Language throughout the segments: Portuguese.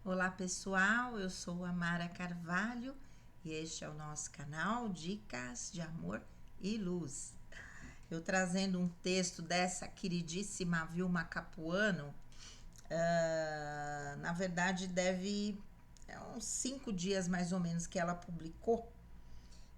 Olá pessoal, eu sou a Mara Carvalho e este é o nosso canal Dicas de Amor e Luz. Eu trazendo um texto dessa queridíssima Vilma Capuano, na verdade uns 5 dias mais ou menos que ela publicou,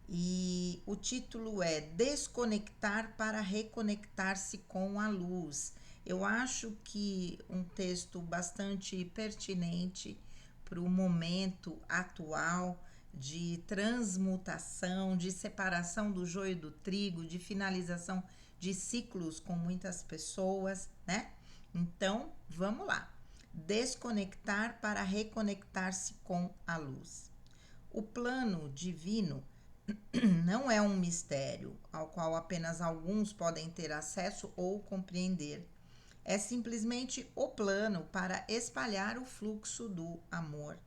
e o título é Desconectar para Reconectar-se com a Luz. Eu acho que um texto bastante pertinente para o momento atual de transmutação, de separação do joio do trigo, de finalização de ciclos com muitas pessoas, né? Então, vamos lá. Desconectar para reconectar-se com a luz. O plano divino não é um mistério ao qual apenas alguns podem ter acesso ou compreender. É simplesmente o plano para espalhar o fluxo do amor.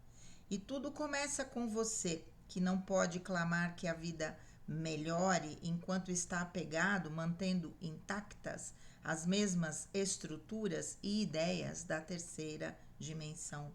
E tudo começa com você, que não pode clamar que a vida melhore enquanto está apegado, mantendo intactas as mesmas estruturas e ideias da terceira dimensão.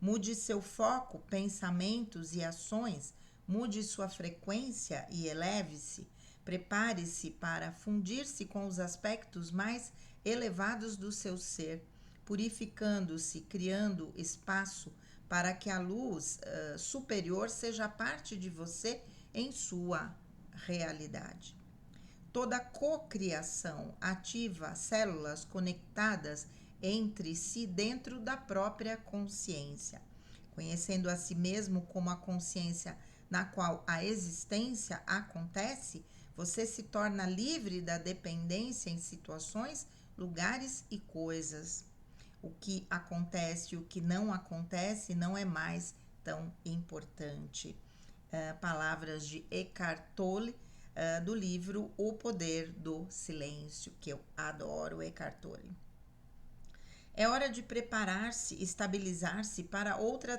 Mude seu foco, pensamentos e ações, mude sua frequência e eleve-se. Prepare-se para fundir-se com os aspectos mais elevados do seu ser, purificando-se, criando espaço para que a luz superior seja parte de você em sua realidade. Toda cocriação ativa células conectadas entre si dentro da própria consciência. Conhecendo a si mesmo como a consciência na qual a existência acontece, você se torna livre da dependência em situações, lugares e coisas. O que acontece e o que não acontece não é mais tão importante. Palavras de Eckhart Tolle, do livro O Poder do Silêncio, que eu adoro Eckhart Tolle. É hora de preparar-se, estabilizar-se para outra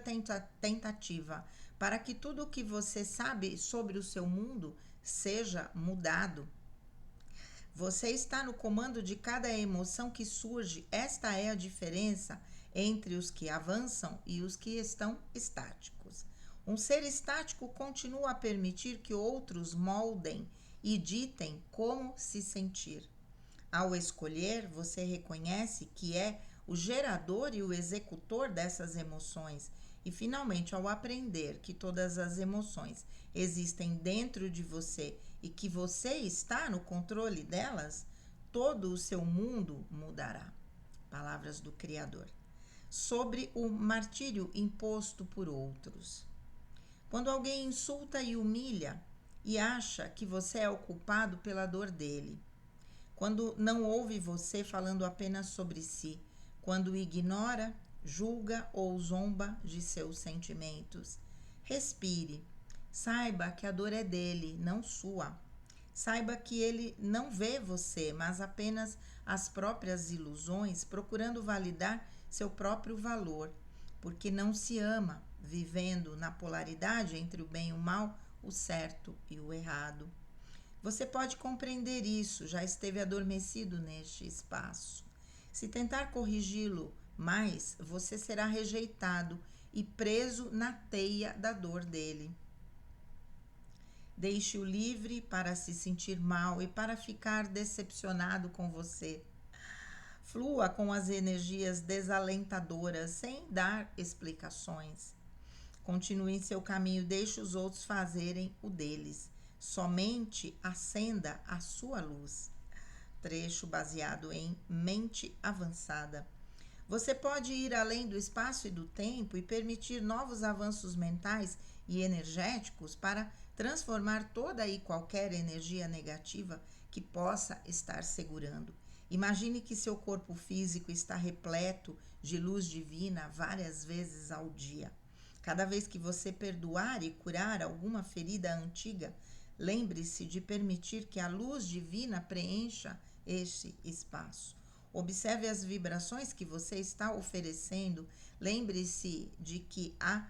tentativa, para que tudo o que você sabe sobre o seu mundo seja mudado. Você está no comando de cada emoção que surge. Esta é a diferença entre os que avançam e os que estão estáticos. Um ser estático continua a permitir que outros moldem e ditem como se sentir. Ao escolher, você reconhece que é o gerador e o executor dessas emoções. E finalmente, ao aprender que todas as emoções existem dentro de você e que você está no controle delas, todo o seu mundo mudará. Palavras do Criador. Sobre o martírio imposto por outros. Quando alguém insulta e humilha e acha que você é o culpado pela dor dele, quando não ouve você falando apenas sobre si, quando ignora, julga ou zomba de seus sentimentos. Respire. Saiba que a dor é dele, não sua. Saiba que ele não vê você, mas apenas as próprias ilusões, procurando validar seu próprio valor, porque não se ama, vivendo na polaridade entre o bem e o mal, o certo e o errado. Você pode compreender isso, já esteve adormecido neste espaço. Se tentar corrigi-lo mais, você será rejeitado e preso na teia da dor dele. Deixe-o livre para se sentir mal e para ficar decepcionado com você. Flua com as energias desalentadoras sem dar explicações. Continue em seu caminho, deixe os outros fazerem o deles. Somente acenda a sua luz. Trecho baseado em Mente Avançada. Você pode ir além do espaço e do tempo e permitir novos avanços mentais e energéticos para transformar toda e qualquer energia negativa que possa estar segurando. Imagine que seu corpo físico está repleto de luz divina várias vezes ao dia. Cada vez que você perdoar e curar alguma ferida antiga, lembre-se de permitir que a luz divina preencha este espaço. Observe as vibrações que você está oferecendo. Lembre-se de que a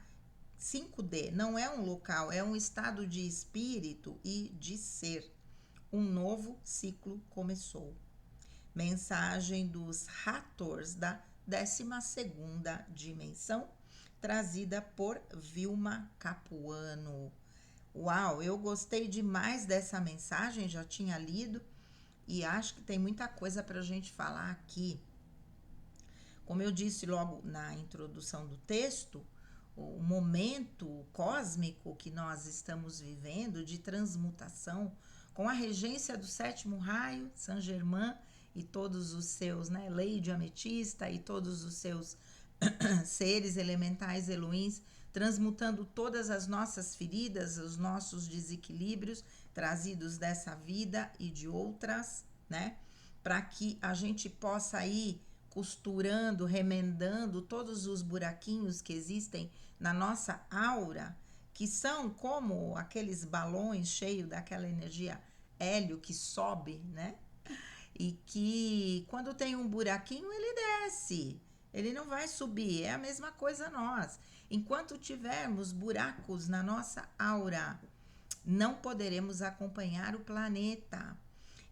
5D não é um local, é um estado de espírito e de ser. Um novo ciclo começou. Mensagem dos Rators da 12ª dimensão, trazida por Vilma Capuano. Uau, eu gostei demais dessa mensagem, já tinha lido e acho que tem muita coisa para a gente falar aqui. Como eu disse logo na introdução do texto, o momento cósmico que nós estamos vivendo de transmutação, com a regência do sétimo raio, Saint Germain e todos os seus, né, Lei de Ametista e todos os seus seres elementais Elohims, transmutando todas as nossas feridas, os nossos desequilíbrios trazidos dessa vida e de outras, né, para que a gente possa ir costurando, remendando todos os buraquinhos que existem na nossa aura, que são como aqueles balões cheios daquela energia hélio que sobe, né? E que quando tem um buraquinho ele desce, ele não vai subir, é a mesma coisa nós. Enquanto tivermos buracos na nossa aura, não poderemos acompanhar o planeta.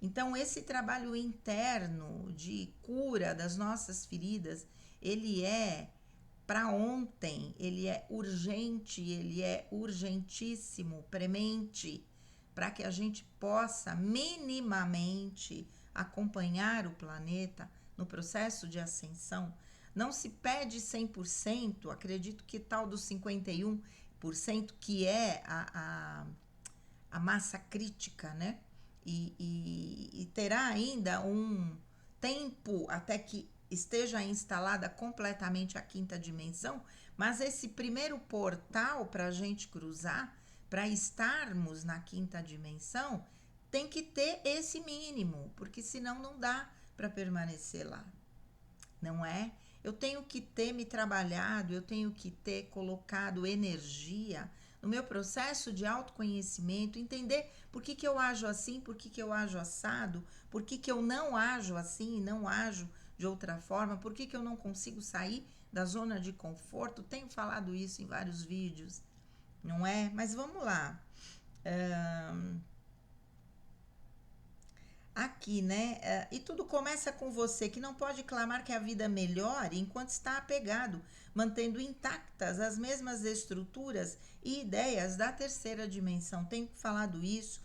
Então, esse trabalho interno de cura das nossas feridas, ele é para ontem, ele é urgente, ele é urgentíssimo, premente, para que a gente possa minimamente acompanhar o planeta no processo de ascensão. Não se pede 100%, acredito que tal dos 51%, que é a massa crítica, né? E terá ainda um tempo até que esteja instalada completamente a quinta dimensão, mas esse primeiro portal para a gente cruzar, para estarmos na quinta dimensão, tem que ter esse mínimo, porque senão não dá para permanecer lá, não é? Eu tenho que ter me trabalhado, eu tenho que ter colocado energia no meu processo de autoconhecimento, entender por que eu ajo assim, por que eu ajo assado, por que eu não ajo assim e não ajo de outra forma, por que eu não consigo sair da zona de conforto. Tenho falado isso em vários vídeos, não é? Mas vamos lá. Aqui, né? E tudo começa com você, que não pode clamar que a vida melhore enquanto está apegado, mantendo intactas as mesmas estruturas e ideias da terceira dimensão. Tenho falado isso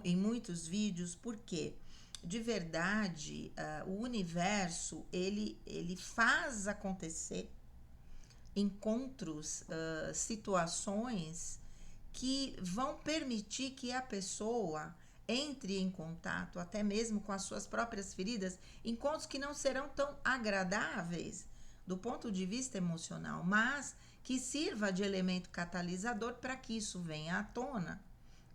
em muitos vídeos, porque de verdade o universo ele faz acontecer encontros, situações que vão permitir que a pessoa entre em contato até mesmo com as suas próprias feridas, encontros que não serão tão agradáveis do ponto de vista emocional, mas que sirva de elemento catalisador para que isso venha à tona,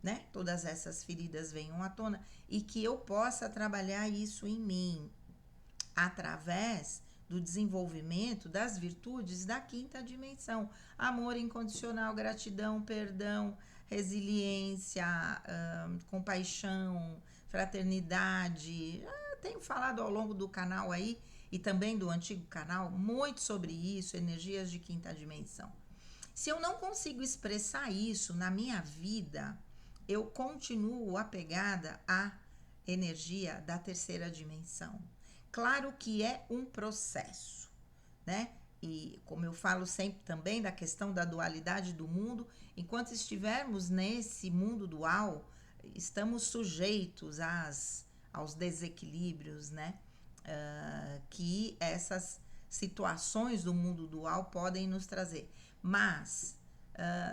né? Todas essas feridas venham à tona e que eu possa trabalhar isso em mim através do desenvolvimento das virtudes da quinta dimensão: amor incondicional, gratidão, perdão, resiliência, compaixão, fraternidade. Tenho falado ao longo do canal aí e também do antigo canal muito sobre isso, energias de quinta dimensão. Se eu não consigo expressar isso na minha vida, eu continuo apegada à energia da terceira dimensão. Claro que é um processo, né? E como eu falo sempre também da questão da dualidade do mundo, enquanto estivermos nesse mundo dual, estamos sujeitos aos desequilíbrios, né? Que essas situações do mundo dual podem nos trazer. Mas,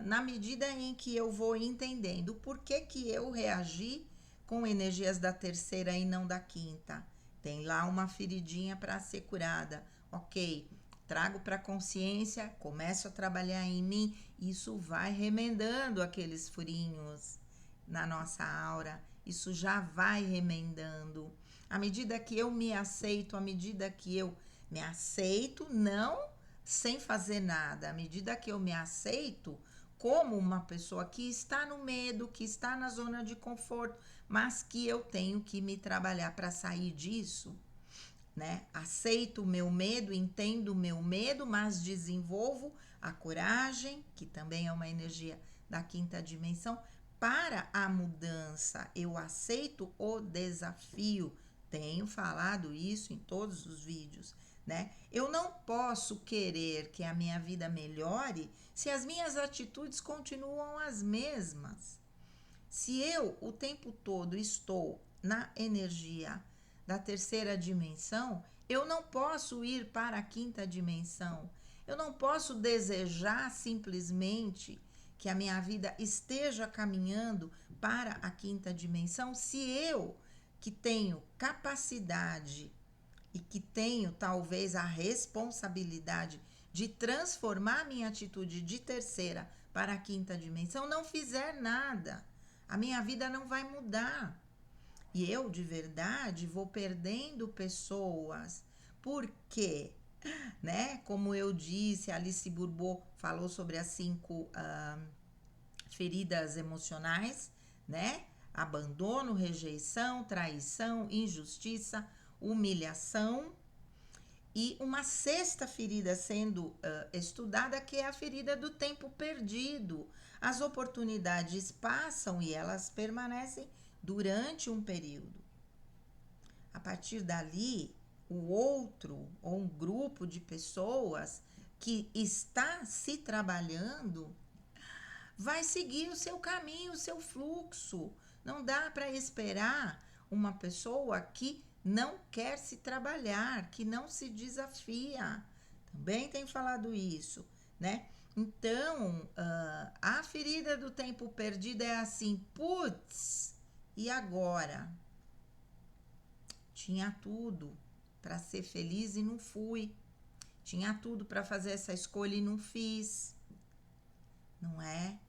na medida em que eu vou entendendo por que eu reagi com energias da terceira e não da quinta, tem lá uma feridinha para ser curada. Ok, trago para a consciência, começo a trabalhar em mim, isso vai remendando aqueles furinhos na nossa aura, isso já vai remendando. À medida que eu me aceito, à medida que eu me aceito, não sem fazer nada, à medida que eu me aceito como uma pessoa que está no medo, que está na zona de conforto, mas que eu tenho que me trabalhar para sair disso, né? Aceito o meu medo, entendo o meu medo, mas desenvolvo a coragem, que também é uma energia da quinta dimensão, para a mudança. Eu aceito o desafio. Tenho falado isso em todos os vídeos. né? Eu não posso querer que a minha vida melhore se as minhas atitudes continuam as mesmas. Se eu o tempo todo estou na energia da terceira dimensão, eu não posso ir para a quinta dimensão. Eu não posso desejar simplesmente que a minha vida esteja caminhando para a quinta dimensão se eu, que tenho capacidade e que tenho talvez a responsabilidade de transformar minha atitude de terceira para a quinta dimensão, não fizer nada, a minha vida não vai mudar. E eu, de verdade, vou perdendo pessoas. Por quê? Né? Como eu disse, Alice Bourbeau falou sobre as 5 feridas emocionais, né? Abandono, rejeição, traição, injustiça, humilhação. E uma sexta ferida sendo estudada, que é a ferida do tempo perdido. As oportunidades passam e elas permanecem durante um período. A partir dali, o outro ou um grupo de pessoas que está se trabalhando vai seguir o seu caminho, o seu fluxo. Não dá para esperar uma pessoa que não quer se trabalhar, que não se desafia. Também tem falado isso, né? Então, a ferida do tempo perdido é assim, putz, e agora? Tinha tudo para ser feliz e não fui. Tinha tudo para fazer essa escolha e não fiz. Não é?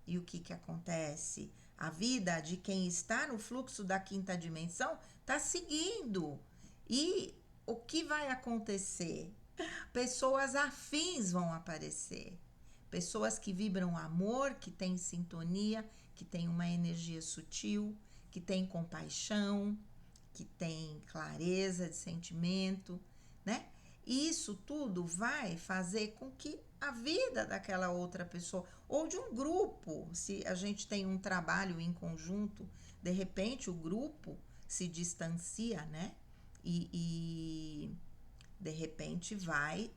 E o que acontece? A vida de quem está no fluxo da quinta dimensão está seguindo. E o que vai acontecer? Pessoas afins vão aparecer. Pessoas que vibram amor, que têm sintonia, que têm uma energia sutil, que têm compaixão, que têm clareza de sentimento, né? Isso tudo vai fazer com que a vida daquela outra pessoa ou de um grupo, se a gente tem um trabalho em conjunto, de repente o grupo se distancia, né? E de repente vai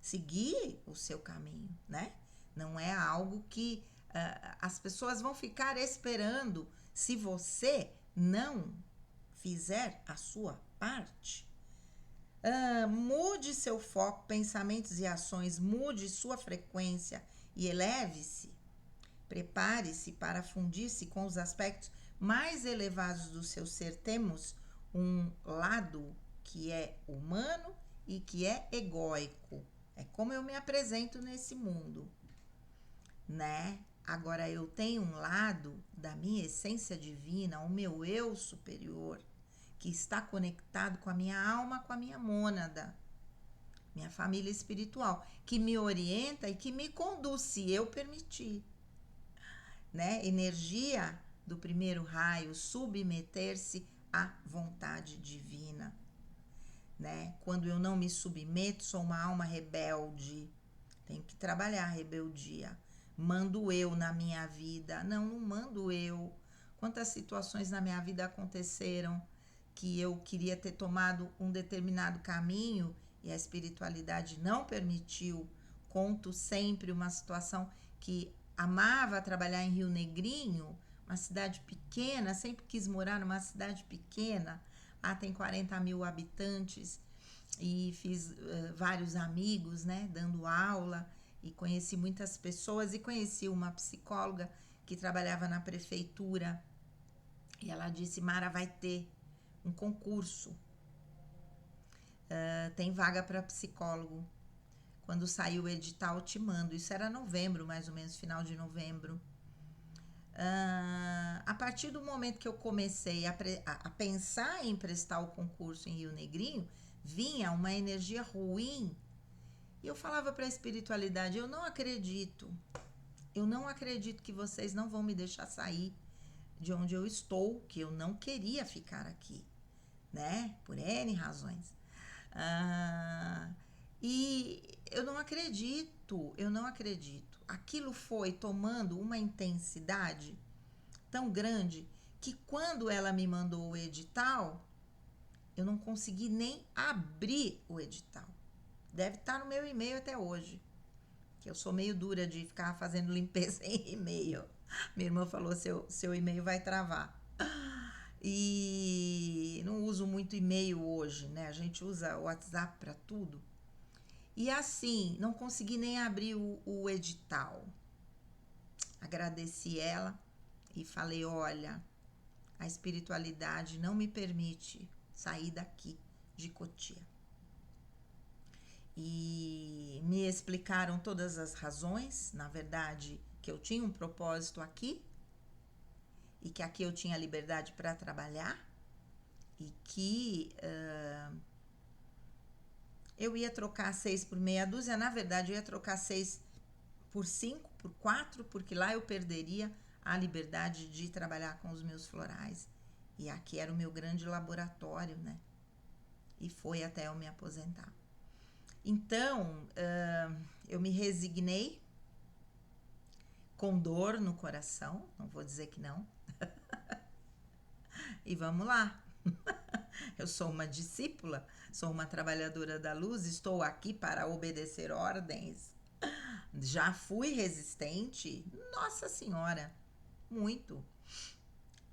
seguir o seu caminho, né? Não é algo que as pessoas vão ficar esperando se você não fizer a sua parte. Mude seu foco, pensamentos e ações, mude sua frequência e eleve-se. Prepare-se para fundir-se com os aspectos mais elevados do seu ser. Temos um lado que é humano e que é egóico. É como eu me apresento nesse mundo, né? Agora eu tenho um lado da minha essência divina, o meu eu superior, que está conectado com a minha alma, com a minha mônada, minha família espiritual, que me orienta e que me conduz, se eu permitir, né? Energia do primeiro raio, submeter-se à vontade divina, né? Quando eu não me submeto, sou uma alma rebelde. Tenho que trabalhar a rebeldia. Mando eu na minha vida? Não, não mando eu. Quantas situações na minha vida aconteceram que eu queria ter tomado um determinado caminho e a espiritualidade não permitiu. Conto sempre uma situação que amava trabalhar em Rio Negrinho, uma cidade pequena, sempre quis morar numa cidade pequena. Lá tem 40 mil habitantes e fiz vários amigos, né, dando aula, e conheci muitas pessoas e conheci uma psicóloga que trabalhava na prefeitura e ela disse: Mara, vai ter um concurso, tem vaga para psicólogo. Quando sair o edital, te mando. Isso era novembro, mais ou menos, final de novembro. A partir do momento que eu comecei a pensar em prestar o concurso em Rio Negrinho, vinha uma energia ruim. E eu falava para a espiritualidade: eu não acredito que vocês não vão me deixar sair de onde eu estou, que eu não queria ficar aqui, né? Por N razões. E eu não acredito. Aquilo foi tomando uma intensidade tão grande que quando ela me mandou o edital, eu não consegui nem abrir o edital. Deve estar no meu e-mail até hoje, que eu sou meio dura de ficar fazendo limpeza em e-mail. Minha irmã falou, seu e-mail vai travar. E não uso muito e-mail hoje, né? A gente usa o WhatsApp para tudo. E assim, não consegui nem abrir o edital. Agradeci ela e falei, olha, a espiritualidade não me permite sair daqui de Cotia. E me explicaram todas as razões, na verdade, que eu tinha um propósito aqui e que aqui eu tinha liberdade para trabalhar e que eu ia trocar 6 por meia dúzia. Na verdade, eu ia trocar 6 por 5, por 4, porque lá eu perderia a liberdade de trabalhar com os meus florais. E aqui era o meu grande laboratório, né? E foi até eu me aposentar. Então, eu me resignei com dor no coração, não vou dizer que não. E vamos lá. Eu sou uma discípula, sou uma trabalhadora da luz, estou aqui para obedecer ordens. Já fui resistente, nossa senhora, muito.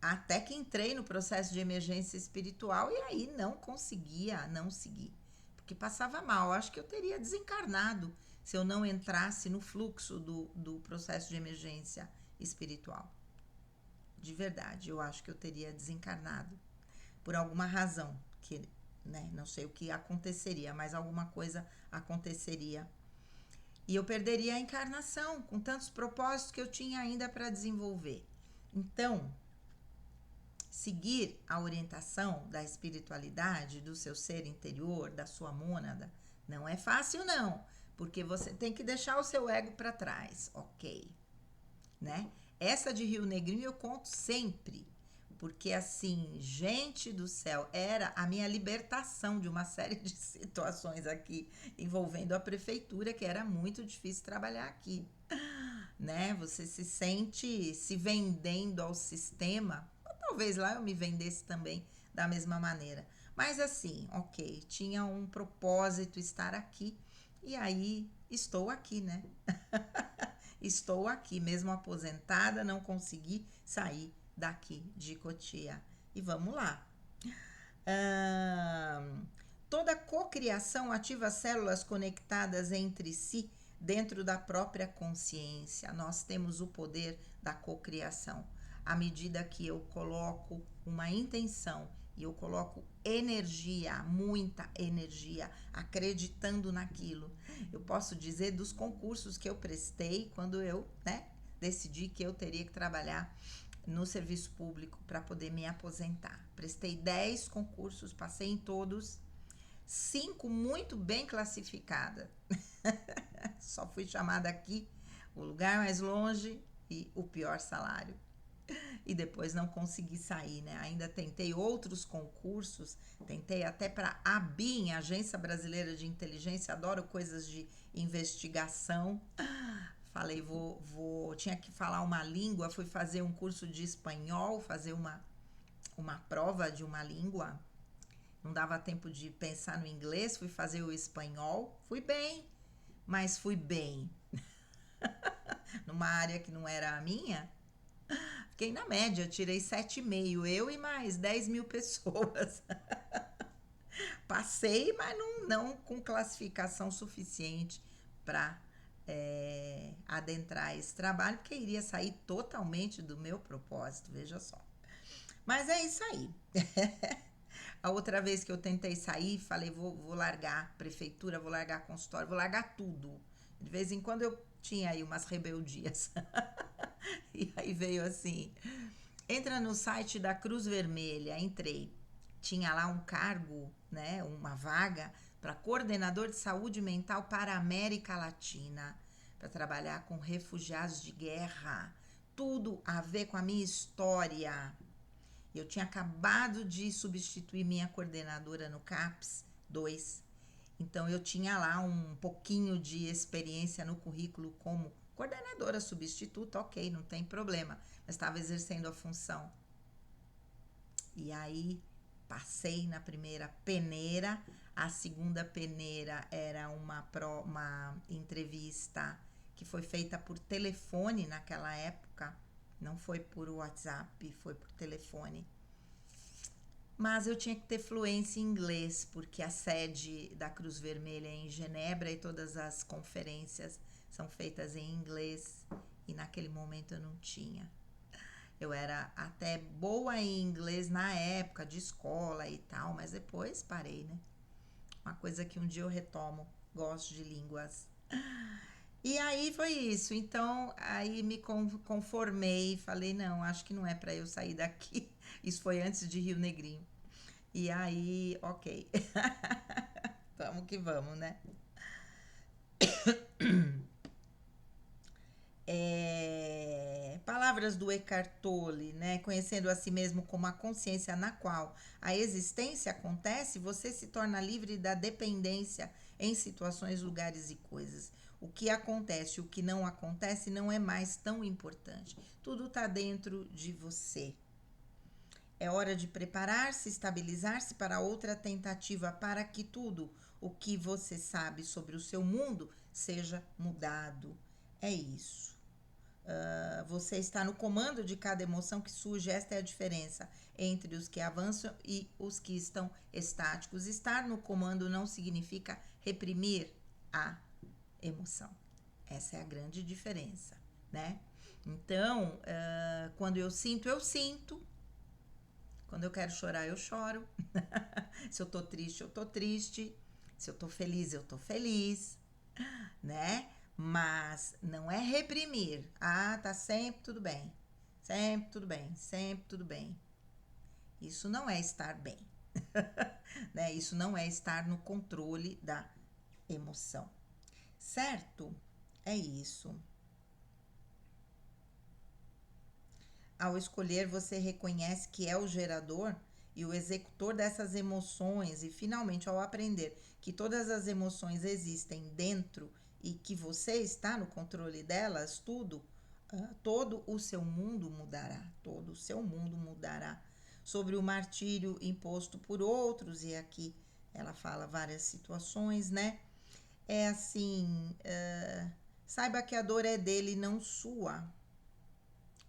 Até que entrei no processo de emergência espiritual e aí não conseguia não seguir. Porque passava mal, acho que eu teria desencarnado se eu não entrasse no fluxo do processo de emergência espiritual. De verdade, eu acho que eu teria desencarnado por alguma razão, que, né, não sei o que aconteceria, mas alguma coisa aconteceria. E eu perderia a encarnação com tantos propósitos que eu tinha ainda para desenvolver. Então, seguir a orientação da espiritualidade, do seu ser interior, da sua mônada, não é fácil não, porque você tem que deixar o seu ego para trás, ok, né? Essa de Rio Negrinho eu conto sempre, porque assim, gente do céu, era a minha libertação de uma série de situações aqui envolvendo a prefeitura, que era muito difícil trabalhar aqui, né? Você se sente se vendendo ao sistema. Talvez lá eu me vendesse também da mesma maneira. Mas assim, ok, tinha um propósito estar aqui. E aí estou aqui, né? Estou aqui, mesmo aposentada, não consegui sair daqui de Cotia. E vamos lá. Toda cocriação ativa células conectadas entre si dentro da própria consciência. Nós temos o poder da cocriação. À medida que eu coloco uma intenção e eu coloco energia, muita energia, acreditando naquilo. Eu posso dizer dos concursos que eu prestei quando eu, né, decidi que eu teria que trabalhar no serviço público para poder me aposentar. Prestei 10 concursos, passei em todos, 5 muito bem classificada. Só fui chamada aqui, o lugar mais longe e o pior salário. E depois não consegui sair, né? Ainda tentei outros concursos, tentei até para a ABIN, Agência Brasileira de Inteligência, adoro coisas de investigação. Falei, tinha que falar uma língua, fui fazer um curso de espanhol, fazer uma prova de uma língua. Não dava tempo de pensar no inglês, fui fazer o espanhol, fui bem, mas fui bem. Numa área que não era a minha, fiquei na média, tirei 7,5, eu e mais 10 mil pessoas. Passei, mas não com classificação suficiente para adentrar esse trabalho, porque iria sair totalmente do meu propósito, veja só. Mas é isso aí. A outra vez que eu tentei sair, falei, vou largar prefeitura, vou largar consultório, vou largar tudo. De vez em quando eu tinha aí umas rebeldias. E aí veio assim, entra no site da Cruz Vermelha, entrei. Tinha lá um cargo, né, uma vaga para coordenador de saúde mental para a América Latina, para trabalhar com refugiados de guerra. Tudo a ver com a minha história. Eu tinha acabado de substituir minha coordenadora no CAPS 2. Então, eu tinha lá um pouquinho de experiência no currículo como coordenadora substituta, ok, não tem problema. Mas estava exercendo a função. E aí, Passei na primeira peneira. A segunda peneira era uma entrevista que foi feita por telefone naquela época. Não foi por WhatsApp, foi por telefone. Mas eu tinha que ter fluência em inglês, porque a sede da Cruz Vermelha é em Genebra e todas as conferências são feitas em inglês. E naquele momento eu não tinha. Eu era até boa em inglês na época de escola e tal, mas depois parei, né? Uma coisa que um dia eu retomo. Gosto de línguas. E aí foi isso. Então, aí me conformei, falei, não, acho que não é para eu sair daqui. Isso foi antes de Rio Negrinho. E aí, ok. Vamos que vamos, né? Palavras do Eckhart Tolle, né? Conhecendo a si mesmo como a consciência na qual a existência acontece, você se torna livre da dependência em situações, lugares e coisas. O que acontece, o que não acontece não é mais tão importante. Tudo está dentro de você. É hora de preparar-se, estabilizar-se para outra tentativa, para que tudo o que você sabe sobre o seu mundo seja mudado. É isso. Você está no comando de cada emoção que surge. Esta é a diferença entre os que avançam e os que estão estáticos. Estar no comando não significa reprimir a emoção. Essa é a grande diferença, né? Então, quando eu sinto, eu sinto. Quando eu quero chorar, eu choro. Se eu tô triste, eu tô triste. Se eu tô feliz, eu tô feliz, né? Mas não é reprimir. Ah, tá sempre tudo bem. Sempre tudo bem, sempre tudo bem. Isso não é estar bem. Né? Isso não é estar no controle da emoção. Certo? É isso. Ao escolher, você reconhece que é o gerador e o executor dessas emoções, e finalmente, ao aprender que todas as emoções existem dentro e que você está no controle delas, todo o seu mundo mudará. Todo o seu mundo mudará. Sobre o martírio imposto por outros, e aqui ela fala várias situações, né? É assim, saiba que a dor é dele, não sua.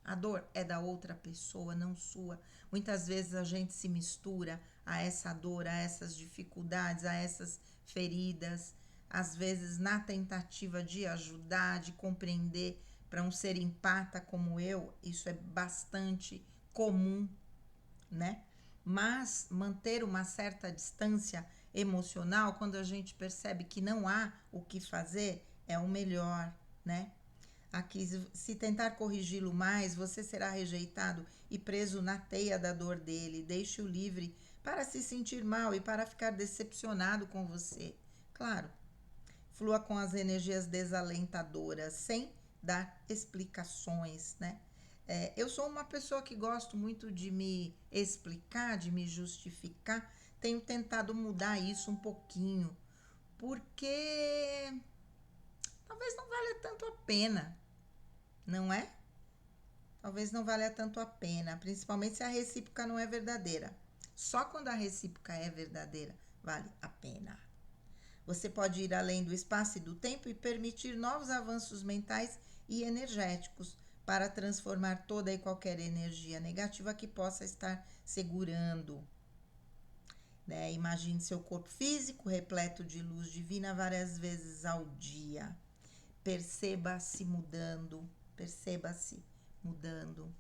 A dor é da outra pessoa, não sua. Muitas vezes a gente se mistura a essa dor, a essas dificuldades, a essas feridas. Às vezes, na tentativa de ajudar, de compreender, para um ser empata como eu, isso é bastante comum, né? Mas manter uma certa distância emocional, quando a gente percebe que não há o que fazer, é o melhor, né? Aqui, se tentar corrigi-lo mais, você será rejeitado e preso na teia da dor dele. Deixe-o livre para se sentir mal e para ficar decepcionado com você. Claro, flua com as energias desalentadoras, sem dar explicações, né? Eu sou uma pessoa que gosto muito de me explicar, de me justificar. Tenho tentado mudar isso um pouquinho, porque talvez não valha tanto a pena, não é? Talvez não valha tanto a pena, principalmente se a recíproca não é verdadeira. Só quando a recíproca é verdadeira, vale a pena. Você pode ir além do espaço e do tempo e permitir novos avanços mentais e energéticos para transformar toda e qualquer energia negativa que possa estar segurando. Né? Imagine seu corpo físico repleto de luz divina várias vezes ao dia. Perceba-se mudando, perceba-se mudando.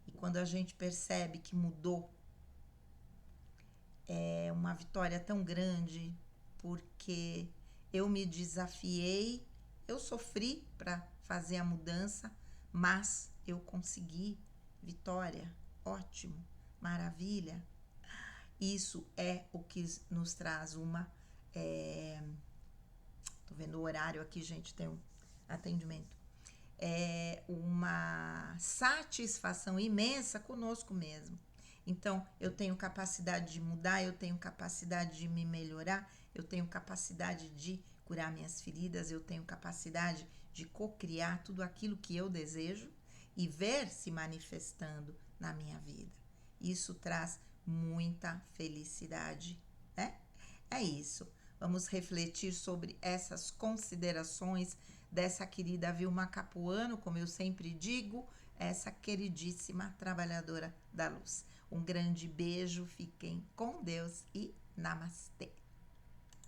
E quando a gente percebe que mudou, é uma vitória tão grande, porque eu me desafiei, eu sofri para fazer a mudança, mas eu consegui. Vitória, ótimo, maravilha. Isso é o que nos traz uma. Tô vendo o horário aqui, gente, tem um atendimento. Uma satisfação imensa conosco mesmo. Então, eu tenho capacidade de mudar, eu tenho capacidade de me melhorar, eu tenho capacidade de curar minhas feridas, eu tenho capacidade de cocriar tudo aquilo que eu desejo e ver se manifestando na minha vida. Isso traz muita felicidade, né? É isso. Vamos refletir sobre essas considerações dessa querida Vilma Capuano, como eu sempre digo, essa queridíssima trabalhadora da luz. Um grande beijo, fiquem com Deus e namastê.